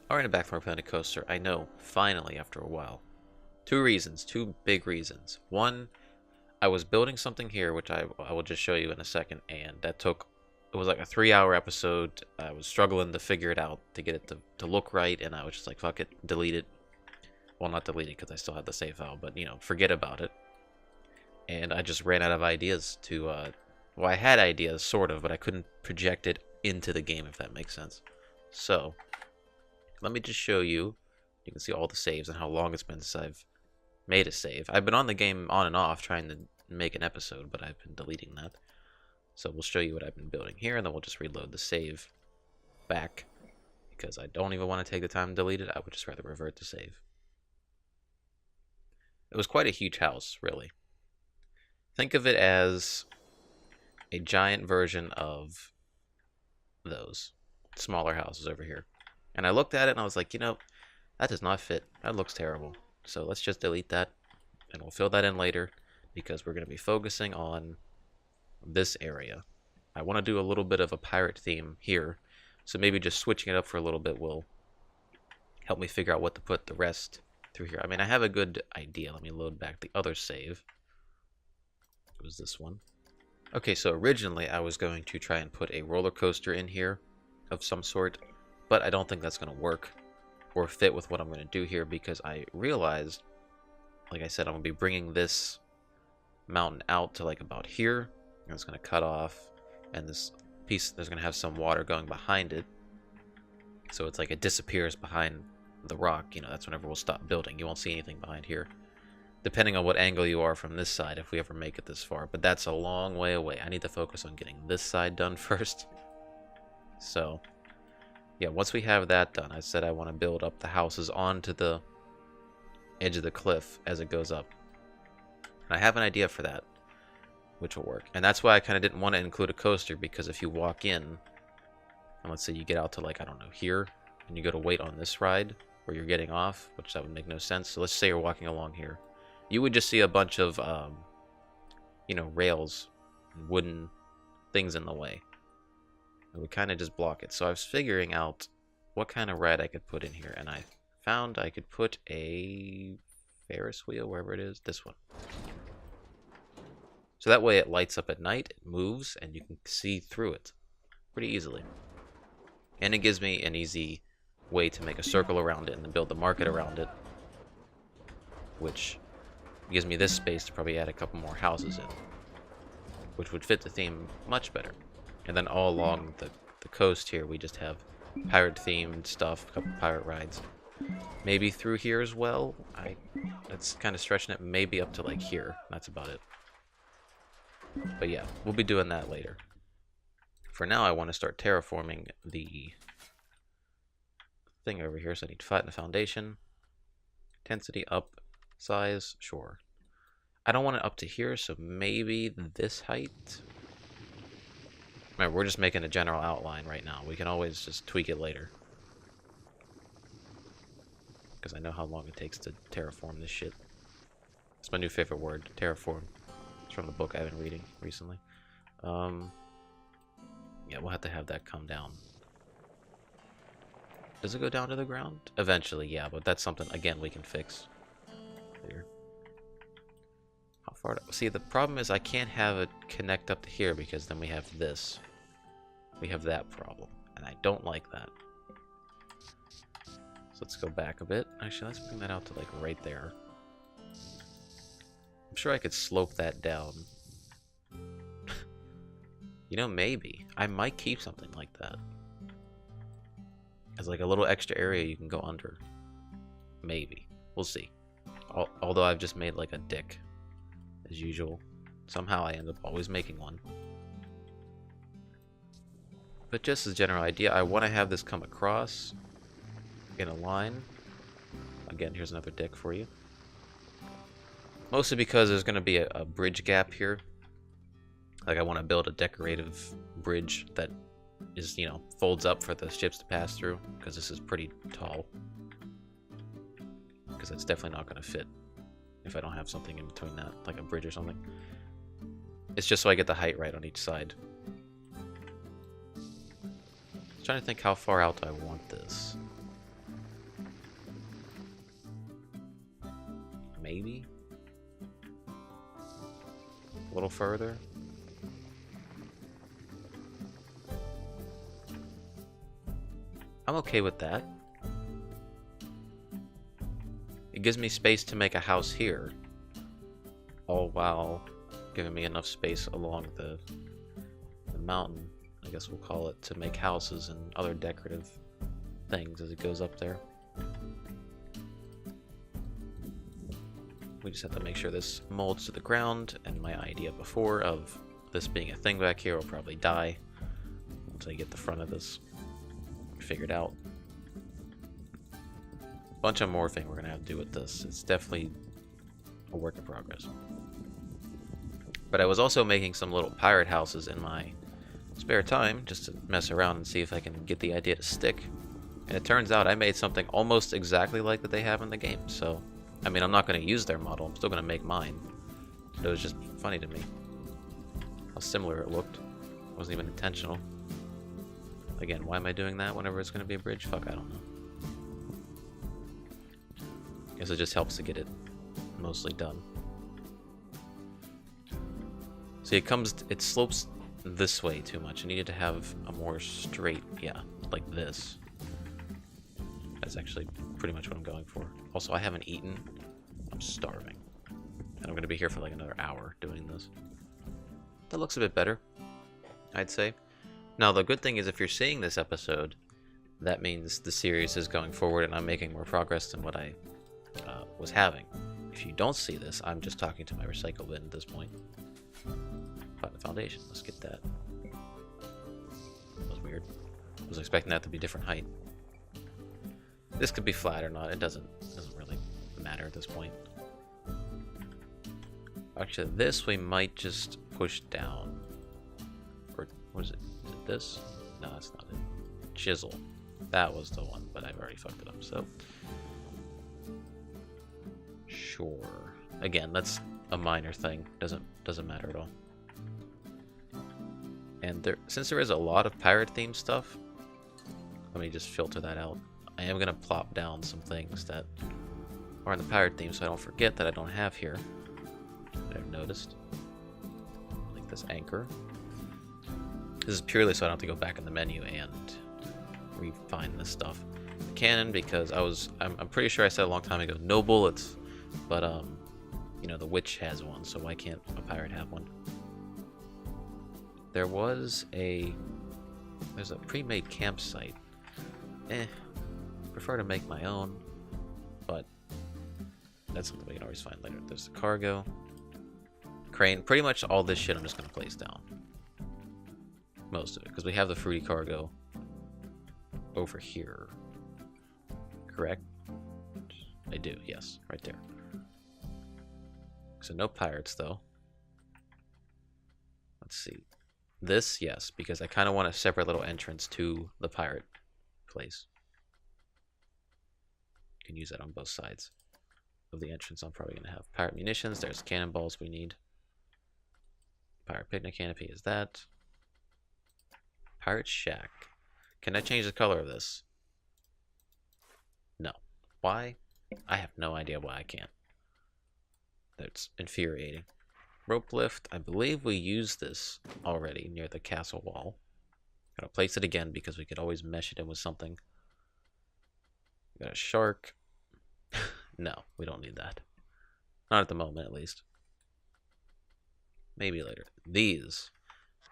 Alright, I'm back from our Planet Coaster. I know, finally, after a while. Two reasons, two big reasons. One, I was building something here, which I will just show you in a second, and that took, it was like a 3-hour episode. I was struggling to figure it out, to get it to look right, and I was just like, fuck it, delete it. Well, not delete it, because I still have the save file, but, you know, forget about it. And I just ran out of ideas to, well, I had ideas, sort of, but I couldn't project it into the game, if that makes sense. So, let me just show you. You can see all the saves and how long it's been since I've made a save. I've been on the game on and off trying to make an episode, but I've been deleting that. So we'll show you what I've been building here, and then we'll just reload the save back, because I don't even want to take the time to delete it. I would just rather revert to save. It was quite a huge house, really. Think of it as a giant version of those smaller houses over here. And I looked at it and I was like, you know, that does not fit. That looks terrible. So let's just delete that, and we'll fill that in later, because we're going to be focusing on this area. I want to do a little bit of a pirate theme here, so maybe just switching it up for a little bit will help me figure out what to put the rest through here. I mean, I have a good idea. Let me load back the other save. It was this one. Okay, so originally I was going to try and put a roller coaster in here of some sort, but I don't think that's going to work or fit with what I'm going to do here, because I realized, like I said, I'm going to be bringing this mountain out to like about here, and it's going to cut off, and this piece, there's going to have some water going behind it, so it's like it disappears behind the rock. You know, that's whenever we'll stop building. You won't see anything behind here, depending on what angle you are from this side, if we ever make it this far, but that's a long way away. I need to focus on getting this side done first. So yeah, once we have that done, I said I want to build up the houses onto the edge of the cliff as it goes up. And I have an idea for that, which will work. And that's why I kind of didn't want to include a coaster, because if you walk in, and let's say you get out to like, I don't know, here, and you go to wait on this ride, where you're getting off, which that would make no sense. So let's say you're walking along here. You would just see a bunch of, you know, rails and wooden things in the way. It would kind of just block it. So I was figuring out what kind of ride I could put in here, and I found I could put a Ferris wheel, wherever it is, this one. So that way it lights up at night, it moves, and you can see through it pretty easily. And it gives me an easy way to make a circle around it and then build the market around it, which gives me this space to probably add a couple more houses in, which would fit the theme much better. And then all along the coast here, we just have pirate-themed stuff, a couple pirate rides. Maybe through here as well. That's kind of stretching it. Maybe up to like here. That's about it. But yeah, we'll be doing that later. For now, I want to start terraforming the thing over here. So I need to flatten the foundation. Intensity up. Size, sure. I don't want it up to here, so maybe this height. Remember, we're just making a general outline right now. We can always just tweak it later, because I know how long it takes to terraform this shit. It's my new favorite word, terraform. It's from the book I've been reading recently. Yeah, we'll have to have that come down. Does it go down to the ground? Eventually, yeah, but that's something, again, we can fix later. How far? See, the problem is I can't have it connect up to here, because then we have this. We have that problem, and I don't like that. So let's go back a bit. Actually, let's bring that out to like right there. I'm sure I could slope that down. You know, maybe. I might keep something like that as like a little extra area you can go under. Maybe. We'll see. Although I've just made like a dick, as usual. Somehow I end up always making one. But just as a general idea, I want to have this come across in a line. Again, here's another dick for you. Mostly because there's going to be a bridge gap here. Like, I want to build a decorative bridge that is, you know, folds up for the ships to pass through, because this is pretty tall. Because it's definitely not going to fit if I don't have something in between that, like a bridge or something. It's just so I get the height right on each side. Trying to think how far out I want this. maybe. A little further. I'm okay with that. It gives me space to make a house here, all while giving me enough space along the mountain, I guess we'll call it, to make houses and other decorative things as it goes up there. We just have to make sure this molds to the ground, and my idea before of this being a thing back here will probably die once I get the front of this figured out. Bunch of morphing we're gonna have to do with this. It's definitely a work in progress. But I was also making some little pirate houses in my spare time just to mess around and see if I can get the idea to stick. And it turns out I made something almost exactly like that they have in the game. So, I mean, I'm not going to use their model. I'm still going to make mine. But it was just funny to me how similar it looked. It wasn't even intentional. Again, why am I doing that whenever it's going to be a bridge? Fuck, I don't know. Guess it just helps to get it mostly done. See, it slopes this way too much. I needed to have a more straight, yeah, like this. That's actually pretty much what I'm going for. Also, I haven't eaten. I'm starving. And I'm going to be here for like another hour doing this. That looks a bit better, I'd say. Now, the good thing is if you're seeing this episode, that means the series is going forward and I'm making more progress than what I was having. If you don't see this, I'm just talking to my recycle bin at this point. Find the foundation. Let's get that. That was weird. I was expecting that to be a different height. This could be flat or not. It doesn't really matter at this point. Actually, this we might just push down. Or what is it? Is it this? No, that's not it. Chisel. That was the one, but I've already fucked it up. So sure. Again, that's a minor thing. Doesn't matter at all. And since there is a lot of pirate themed stuff, let me just filter that out. I am gonna plop down some things that are in the pirate theme so I don't forget that I don't have here. That I've noticed. Like this anchor. This is purely so I don't have to go back in the menu and refine this stuff. The cannon, because I'm pretty sure I said a long time ago, no bullets, but you know, the witch has one, so why can't a pirate have one? There's a pre-made campsite. Prefer to make my own, but that's something we can always find later. There's the cargo, crane. Pretty much all this shit I'm just gonna place down. Most of it, because we have the fruity cargo over here. Correct? I do, yes, right there. So no pirates though. Let's see. This, yes, because I kind of want a separate little entrance to the pirate place. You can use that on both sides of the entrance. I'm probably going to have pirate munitions. There's cannonballs we need. Pirate picnic canopy is that. Pirate shack. Can I change the color of this? No. Why? I have no idea why I can't. That's infuriating. Rope lift. I believe we used this already near the castle wall. Gotta place it again because we could always mesh it in with something. We got a shark. No, we don't need that. Not at the moment, at least. Maybe later. These.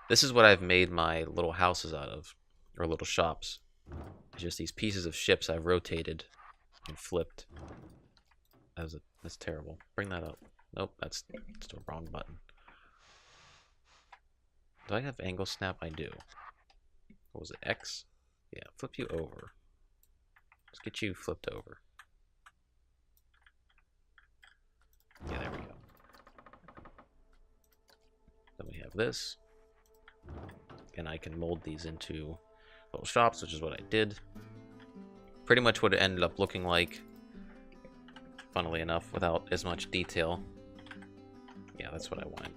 This is what I've made my little houses out of. Or little shops. It's just these pieces of ships I've rotated and flipped. That's terrible. Bring that up. Nope, that's the wrong button. Do I have angle snap? I do. What was it? X? Yeah, flip you over. Let's get you flipped over. Yeah, there we go. Then we have this. And I can mold these into little shops, which is what I did. Pretty much what it ended up looking like. Funnily enough, without as much detail. Yeah, that's what I wanted.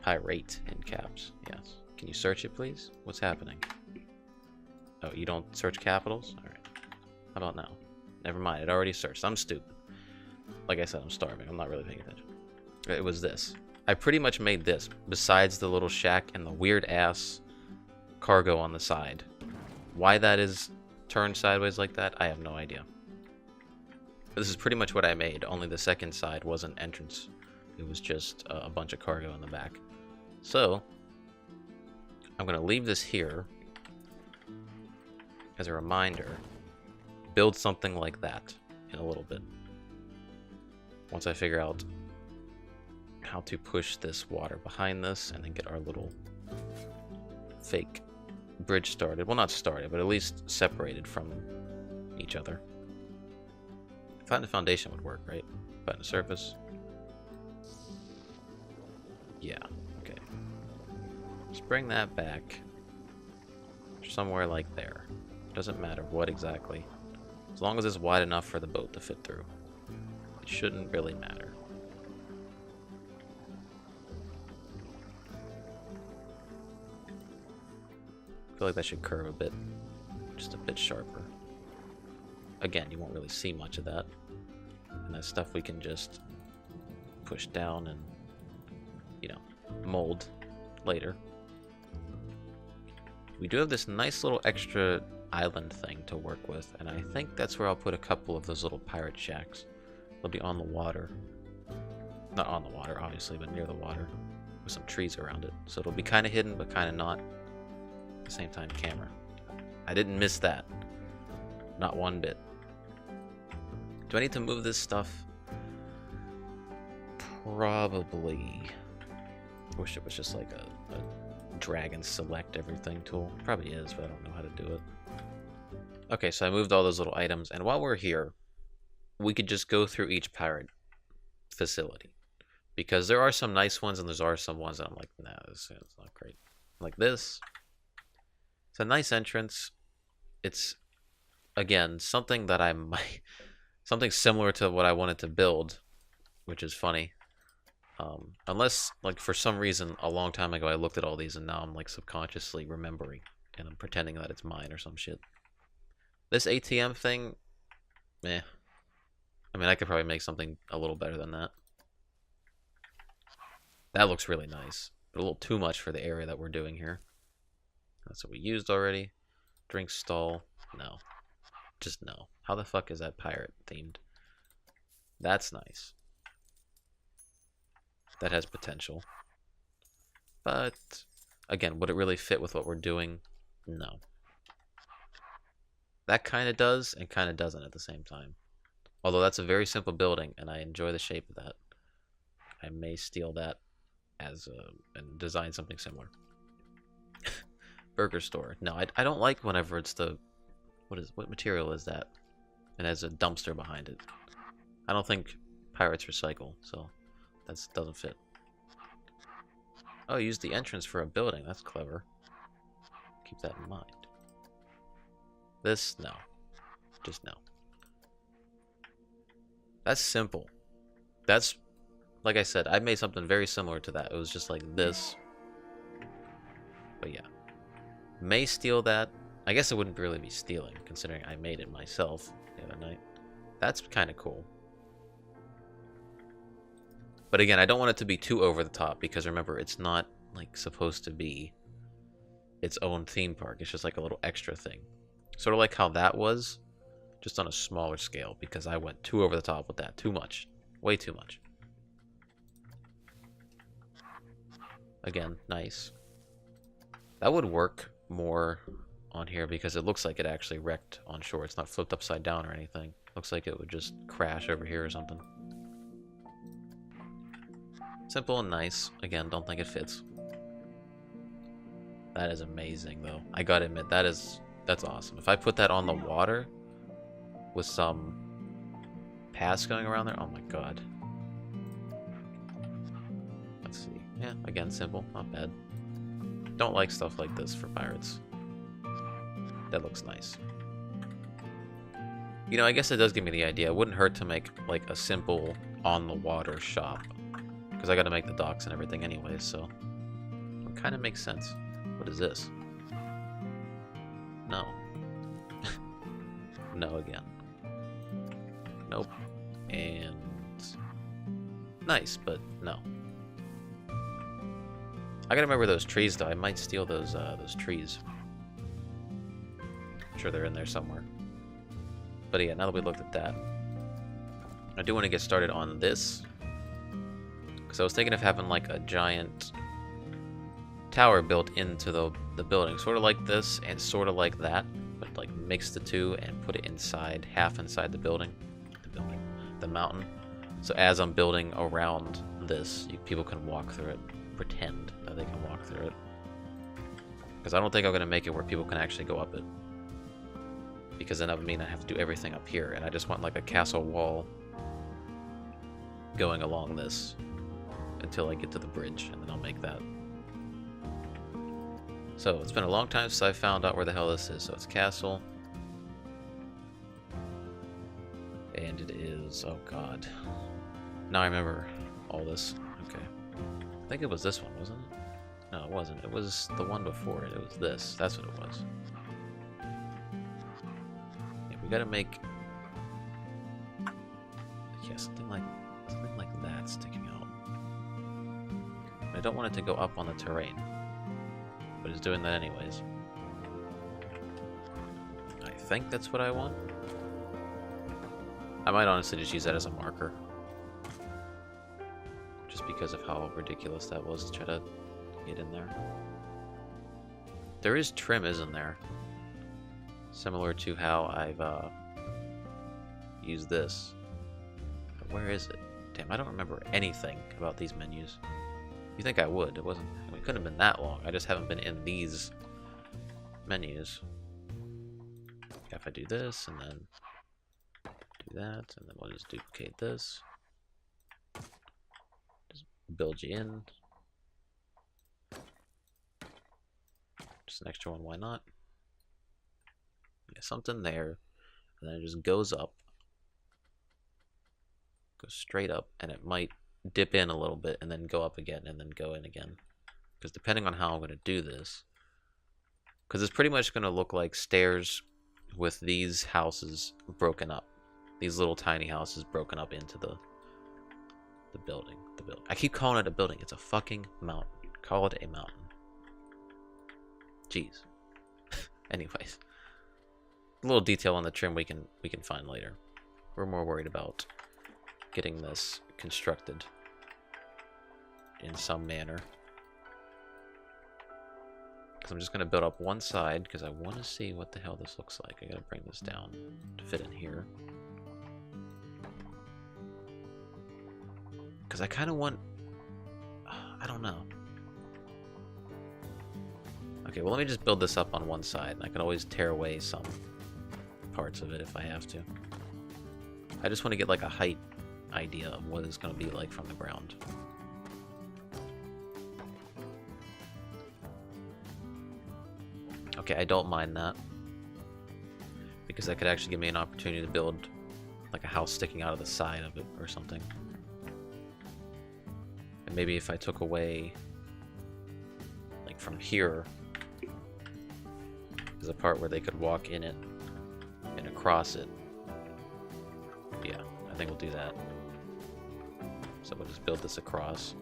Pirate in caps. Yes. Can you search it, please? What's happening? Oh, you don't search capitals? Alright. How about now? Never mind. It already searched. I'm stupid. Like I said, I'm starving. I'm not really paying attention. It was this. I pretty much made this, besides the little shack and the weird-ass cargo on the side. Why that is turned sideways like that, I have no idea. This is pretty much what I made, only the second side wasn't entrance. It was just a bunch of cargo in the back. So, I'm going to leave this here as a reminder. Build something like that in a little bit. Once I figure out how to push this water behind this and then get our little fake bridge started. Well, not started, but at least separated from each other. Find the foundation would work, right? Find the surface. Yeah, okay. Just bring that back somewhere like there. Doesn't matter what exactly. As long as it's wide enough for the boat to fit through. It shouldn't really matter. I feel like that should curve a bit. Just a bit sharper. Again, you won't really see much of that. And that's stuff we can just push down and, you know, mold later. We do have this nice little extra island thing to work with, and I think that's where I'll put a couple of those little pirate shacks. They'll be on the water. Not on the water, obviously, but near the water. With some trees around it. So it'll be kind of hidden, but kind of not. At the same time, camera. I didn't miss that. Not one bit. Do I need to move this stuff? Probably. I wish it was just like a drag and select everything tool. Probably is, but I don't know how to do it. Okay, so I moved all those little items, and while we're here, we could just go through each pirate facility. Because there are some nice ones, and there are some ones that I'm like, nah, it's not great. Like this. It's a nice entrance. It's, again, something that I might... Something similar to what I wanted to build, which is funny. Unless, like, for some reason, a long time ago, I looked at all these, and now I'm, like, subconsciously remembering, and I'm pretending that it's mine or some shit. This ATM thing, meh. I mean, I could probably make something a little better than that. That looks really nice, but a little too much for the area that we're doing here. That's what we used already. Drink stall, no. Just no. How the fuck is that pirate themed? That's nice. That has potential. But, again, would it really fit with what we're doing? No. That kind of does, and kind of doesn't at the same time. Although that's a very simple building, and I enjoy the shape of that. I may steal that as and design something similar. Burger store. No, I don't like whenever it's the... What material is that? It has a dumpster behind it. I don't think pirates recycle, so that doesn't fit. Oh, use the entrance for a building. That's clever. Keep that in mind. This, no. Just no. That's simple. That's, like I said, I made something very similar to that. It was just like this. But yeah. May steal that. I guess it wouldn't really be stealing, considering I made it myself the other night. That's kind of cool. But again, I don't want it to be too over the top, because remember, it's not like supposed to be its own theme park. It's just like a little extra thing. Sort of like how that was, just on a smaller scale, because I went too over the top with that. Too much. Way too much. Again, nice. That would work more on here because it looks like it actually wrecked on shore. It's not flipped upside down or anything. Looks like it would just crash over here or something. Simple and nice. Again, don't think it fits. That is amazing, though. I gotta admit, that's awesome. If I put that on the water with some paths going around there, oh my god. Let's see. Yeah, again, simple. Not bad. Don't like stuff like this for pirates. That looks nice. You know, I guess it does give me the idea. It wouldn't hurt to make, like, a simple on-the-water shop. Because I gotta make the docks and everything anyways, so... It kind of makes sense. What is this? No. No again. Nope. And nice, but no. I gotta remember those trees, though. I might steal those trees. I'm sure they're in there somewhere. But yeah, now that we looked at that, I do want to get started on this. Because I was thinking of having like a giant tower built into the building. Sort of like this and sort of like that. But like mix the two and put it inside, half inside the building. The mountain. So as I'm building around this, people can walk through it. Pretend that they can walk through it. Because I don't think I'm going to make it where people can actually go up it. Because then that would mean I have to do everything up here. And I just want like a castle wall going along this until I get to the bridge. And then I'll make that. So it's been a long time since I found out where the hell this is. So it's castle. And it is... oh god. Now I remember all this. Okay. I think it was this one, wasn't it? No, it wasn't. It was the one before it. It was this. That's what it was. Yeah, we gotta make... yeah, something like that sticking out. I don't want it to go up on the terrain. But it's doing that anyways. I think that's what I want. I might honestly just use that as a marker. Just because of how ridiculous that was to try to get in there. There is trim, isn't there? Similar to how I've used this. But where is it? Damn, I don't remember anything about these menus. You think I would? It wasn't. I mean, it couldn't have been that long. I just haven't been in these menus. If I do this and then do that, and then we'll just duplicate this. Just build you in. Just an extra one, why not? Yeah, something there, and then it just goes up. Goes straight up, and it might dip in a little bit, and then go up again, and then go in again. Because depending on how I'm going to do this, because it's pretty much going to look like stairs with these houses broken up. These little tiny houses broken up into the building. I keep calling it a building. It's a fucking mountain. Call it a mountain. Jeez. Anyways, a little detail on the trim we can find later. We're more worried about getting this constructed in some manner. Because I'm just going to build up one side because I want to see what the hell this looks like. I got to bring this down to fit in here. Because I kind of want... I don't know. Okay, well let me just build this up on one side. I can always tear away some parts of it if I have to. I just want to get like a height idea of what it's going to be like from the ground. Okay, I don't mind that. Because that could actually give me an opportunity to build like a house sticking out of the side of it or something. And maybe if I took away, like from here, there's a part where they could walk in it and across it. Yeah, I think we'll do that. So we'll just build this across.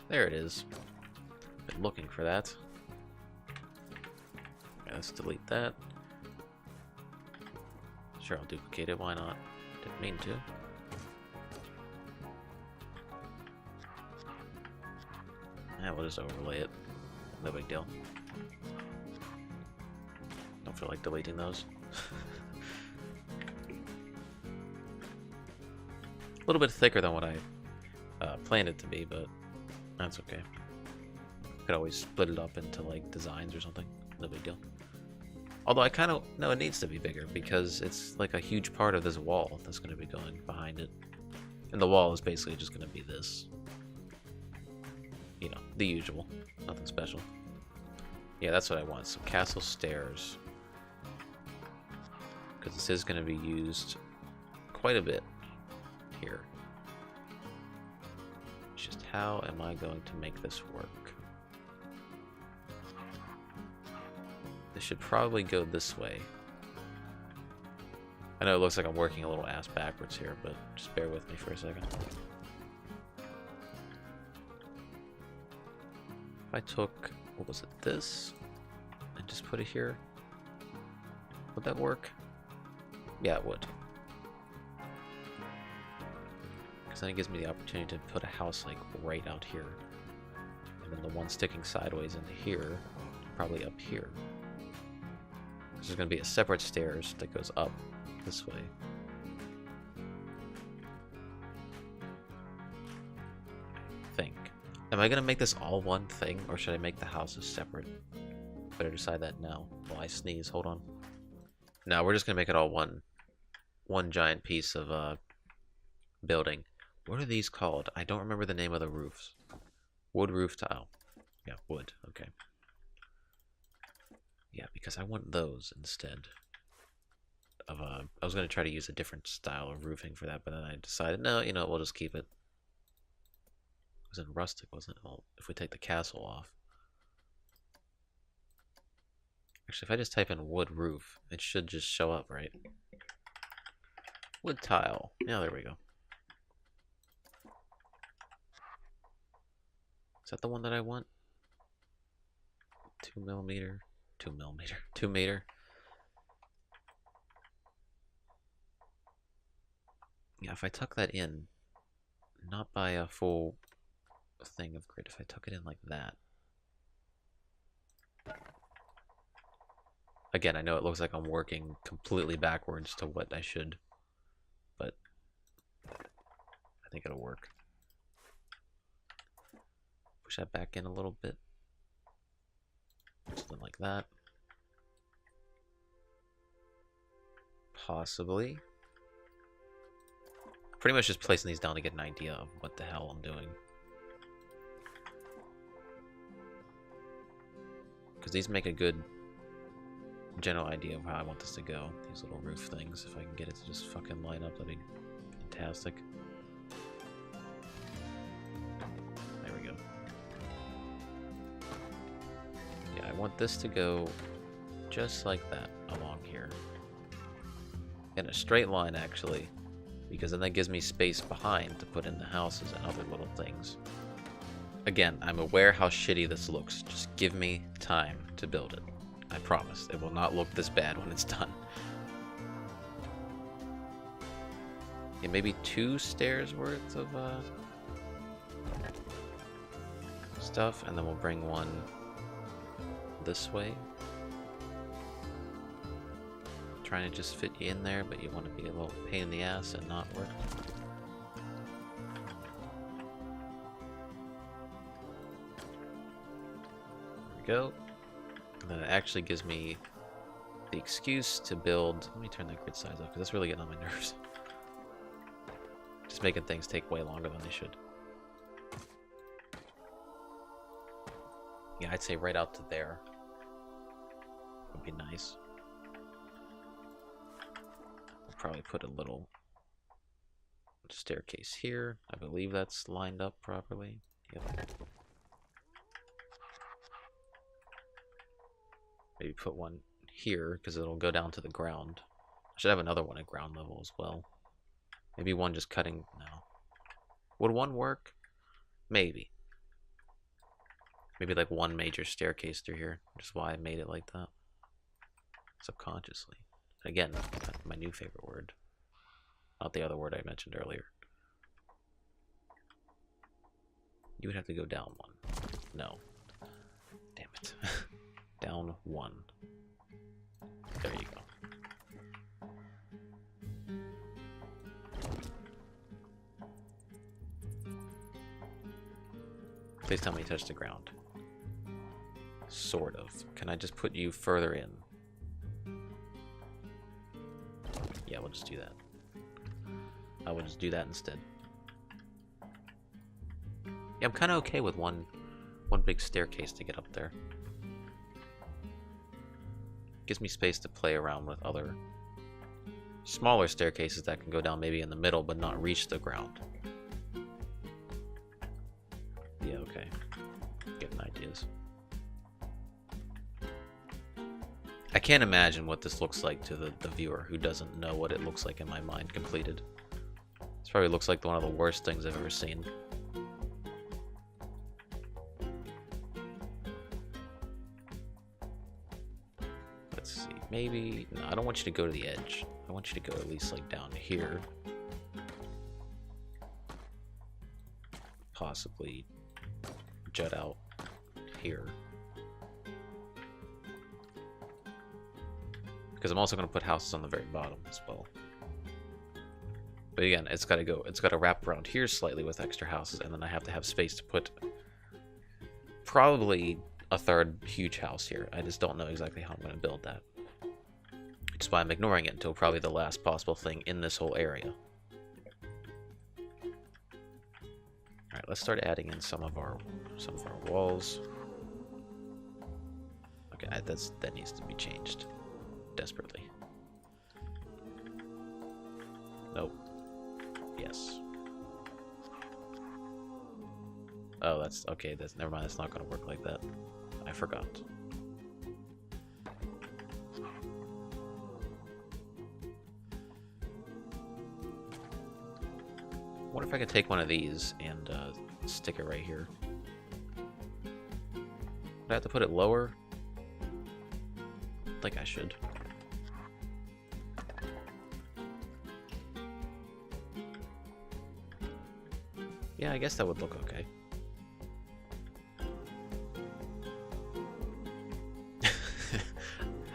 There it is. Been looking for that. Okay, let's delete that. Sure, I'll duplicate it. Why not? Didn't mean to. Yeah, we'll just overlay it. No big deal. Don't feel like deleting those. A little bit thicker than what I planned it to be, but that's okay. Could always split it up into like designs or something. No big deal. Although I kind of know it needs to be bigger because it's like a huge part of this wall that's going to be going behind it. And the wall is basically just going to be this. You know, the usual. Nothing special. Yeah, that's what I want. Some castle stairs. Because this is going to be used quite a bit here. It's just how am I going to make this work? This should probably go this way. I know it looks like I'm working a little ass backwards here, but just bear with me for a second. If I took, what was it, this, and just put it here, would that work? Yeah, it would. Because then it gives me the opportunity to put a house like right out here. And then the one sticking sideways into here, probably up here. There's going to be a separate stairs that goes up this way. I think. Am I going to make this all one thing, or should I make the houses separate? Better decide that now. While I sneeze, hold on. No, we're just going to make it all one giant piece of building. What are these called? I don't remember the name of the roofs. Wood roof tile. Yeah, wood. Okay. Yeah, because I want those instead of, I was going to try to use a different style of roofing for that, but then I decided, no, you know, we'll just keep it. It was in rustic, wasn't it? Well, if we take the castle off. Actually, if I just type in wood roof, it should just show up, right? Wood tile. Yeah, there we go. Is that the one that I want? 2 millimeter. 2 millimeter. 2 meter. Yeah, if I tuck that in, not by a full thing of grid, if I tuck it in like that. Again, I know it looks like I'm working completely backwards to what I should, but I think it'll work. Push that back in a little bit. Something like that. Possibly. Pretty much just placing these down to get an idea of what the hell I'm doing. Because these make a good general idea of how I want this to go. These little roof things. If I can get it to just fucking line up, that'd be fantastic. There we go. Yeah, I want this to go just like that along here. In a straight line, actually. Because then that gives me space behind to put in the houses and other little things. Again, I'm aware how shitty this looks. Just give me time to build it. I promise. It will not look this bad when it's done. Yeah, maybe 2 stairs worth of stuff, and then we'll bring one this way. Trying to just fit you in there, but you want to be a little pain in the ass and not work. There we go. And then it actually gives me the excuse to build. Let me turn that grid size up because that's really getting on my nerves. Just making things take way longer than they should. Yeah, I'd say right out to there would be nice. Probably put a little staircase here. I believe that's lined up properly. Yep. Maybe put one here because it'll go down to the ground. I should have another one at ground level as well. Maybe one just cutting. No. Would one work? Maybe. Maybe like one major staircase through here, which is why I made it like that. Subconsciously. Again, my new favorite word. Not the other word I mentioned earlier. You would have to go down one. No. Damn it. Down one. There you go. Please tell me you touched the ground. Sort of. Can I just put you further in? Yeah, we'll just do that. I will just do that instead. Yeah, I'm kind of okay with one big staircase to get up there. Gives me space to play around with other smaller staircases that can go down maybe in the middle but not reach the ground. Yeah, okay. Getting ideas. I can't imagine what this looks like to the viewer who doesn't know what it looks like in my mind completed. This probably looks like one of the worst things I've ever seen. Let's see, maybe... No, I don't want you to go to the edge. I want you to go at least like down here. Possibly jut out here. Because I'm also going to put houses on the very bottom as well. But again, it's got to wrap around here slightly with extra houses, and then I have to have space to put probably a third huge house here. I just don't know exactly how I'm going to build that. Which is why I'm ignoring it until probably the last possible thing in this whole area. Alright, let's start adding in some of our walls. Okay, that needs to be changed. Desperately. Nope. Yes. Oh, that's okay. That's never mind. That's not going to work like that. I forgot. I wonder if I could take one of these and stick it right here. Would I have to put it lower? I think I should. Yeah, I guess that would look okay.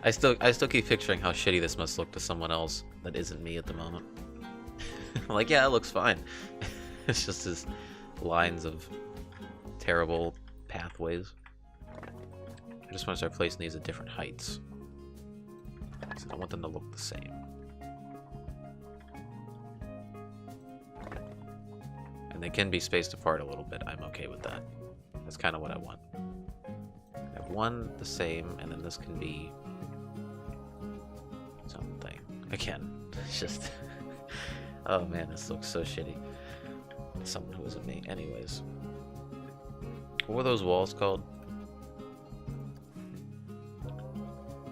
I still keep picturing how shitty this must look to someone else that isn't me at the moment. I'm like, yeah, it looks fine. It's just his lines of terrible pathways. I just want to start placing these at different heights. So I want them to look the same. And they can be spaced apart a little bit. I'm okay with that. That's kind of what I want. I have one the same, and then this can be something. Again, it's just... Oh man, this looks so shitty. Someone who isn't me. Anyways. What were those walls called?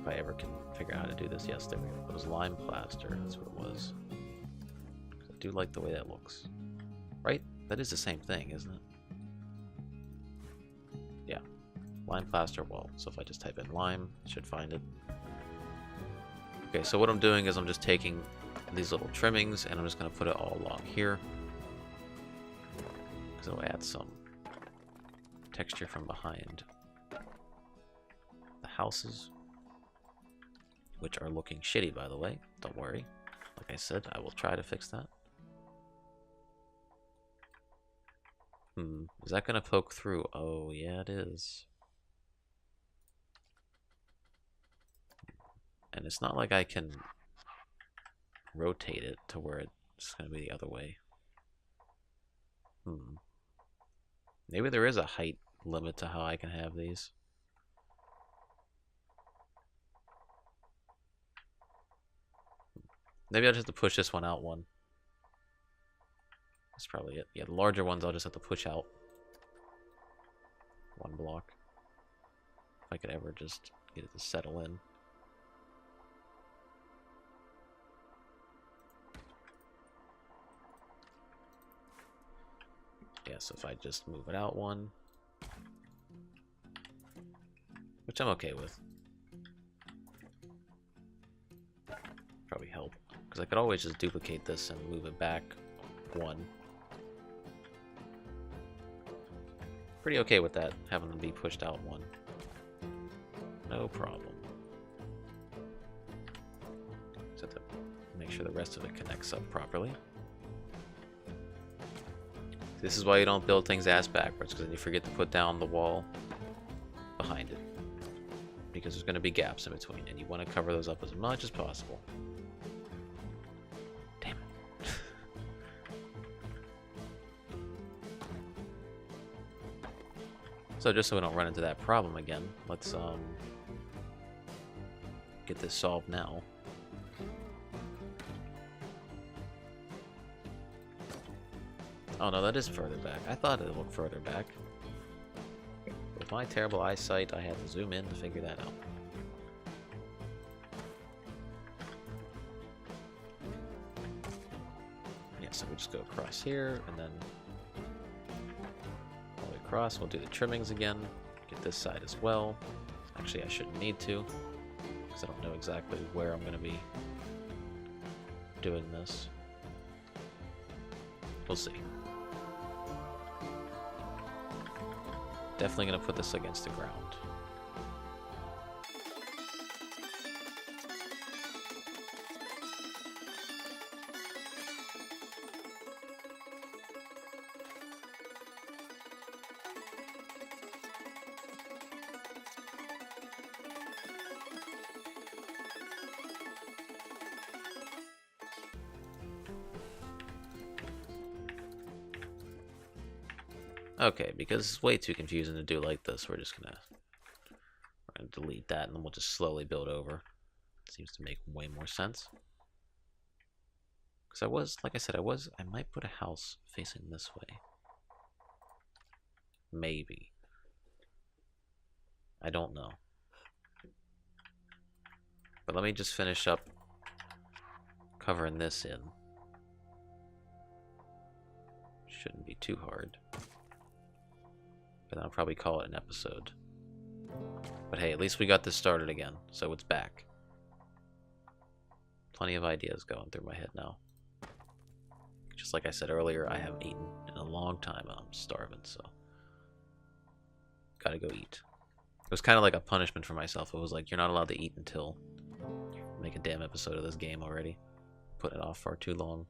If I ever can figure out how to do this. Yes, there we go. It was lime plaster. That's what it was. I do like the way that looks. Right? That is the same thing, isn't it? Yeah. Lime plaster wall. So if I just type in lime, it should find it. Okay, so what I'm doing is I'm just taking these little trimmings and I'm just going to put it all along here. Because it'll add some texture from behind the houses. Which are looking shitty, by the way. Don't worry. Like I said, I will try to fix that. Is that going to poke through? Oh, yeah, it is. And it's not like I can rotate it to where it's going to be the other way. Maybe there is a height limit to how I can have these. Maybe I'll just have to push this one out one. That's probably it. Yeah, the larger ones I'll just have to push out one block. If I could ever just get it to settle in. Yeah, so if I just move it out one, which I'm okay with. Probably help. Because I could always just duplicate this and move it back 1. Pretty okay with that, having them be pushed out 1. No problem. Just have to make sure the rest of it connects up properly. This is why you don't build things ass backwards, because then you forget to put down the wall behind it. Because there's going to be gaps in between, and you want to cover those up as much as possible. Damn it. So just so we don't run into that problem again, let's get this solved now. Oh no, that is further back. I thought it looked further back. With my terrible eyesight, I had to zoom in to figure that out. Yeah, so we just go across here, and then all the way across. We'll do the trimmings again. Get this side as well. Actually, I shouldn't need to, because I don't know exactly where I'm going to be doing this. We'll see. Definitely going to put this against the ground. Okay, because it's way too confusing to do like this, we're gonna delete that, and then we'll just slowly build over. Seems to make way more sense. Because like I said, I might put a house facing this way. Maybe. I don't know. But let me just finish up covering this in. Shouldn't be too hard. But then I'll probably call it an episode. But hey, at least we got this started again, so it's back. Plenty of ideas going through my head now. Just like I said earlier, I haven't eaten in a long time and I'm starving, so gotta go eat. It was kind of like a punishment for myself. It was like, you're not allowed to eat until you make a damn episode of this game already. Put it off far too long.